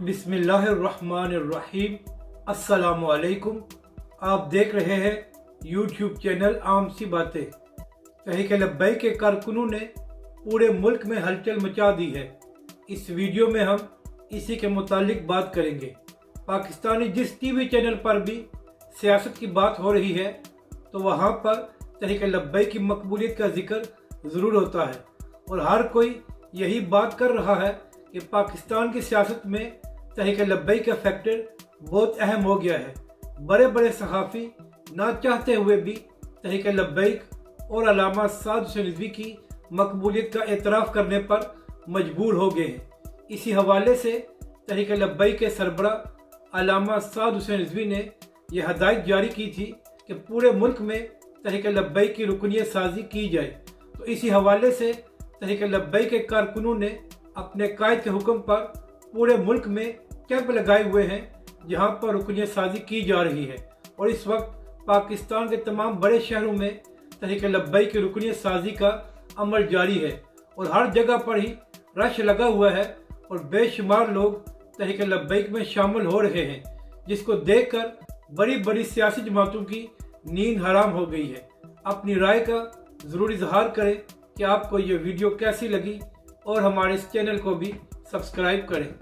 बिस्मिल्लाहिर्रहमानिर्रहीम। अस्सलामु अलैकुम। आप देख रहे हैं यूट्यूब चैनल आम सी बातें। तहरीक लब्बैक के कारकुनों ने पूरे मुल्क में हलचल मचा दी है। इस वीडियो में हम इसी के मुतालिक बात करेंगे। पाकिस्तानी जिस टीवी चैनल पर भी सियासत की बात हो रही है तो वहाँ पर तहरीक लब्बैक की मकबूलियत का जिक्र ज़रूर होता है और हर कोई यही बात कर रहा है कि पाकिस्तान की सियासत में तहरीक लब्बैक का फैक्टर बहुत अहम हो गया है। बड़े बड़े सहाफ़ी ना चाहते हुए भी तहरीक लब्बैक और अल्लामा साद हुसैन रिज़वी की मकबूलियत का एतराफ़ करने पर मजबूर हो गए हैं। इसी हवाले से तहरीक लब्बैक के सरबरा अल्लामा साद हुसैन रिज़वी ने यह हदायत जारी की थी कि पूरे मुल्क में तहरीक लब्बैक की रुकनियत साजी की जाए। तो इसी हवाले से तहरीक लब्बैक के कारकुनों ने अपने कायद के हुक्म पर पूरे मुल्क में कैंप लगाए हुए हैं जहां पर रुकनियत साजी की जा रही है और इस वक्त पाकिस्तान के तमाम बड़े शहरों में तहरीक लब्बैक की रुकनियत साजी का अमल जारी है और हर जगह पर ही रश लगा हुआ है और बेशुमार लोग तहरीक लब्बैक में शामिल हो रहे हैं, जिसको देखकर बड़ी बड़ी सियासी जमातों की नींद हराम हो गई है। अपनी राय का ज़रूर इजहार करें कि आपको ये वीडियो कैसी लगी और हमारे इस चैनल को भी सब्सक्राइब करें।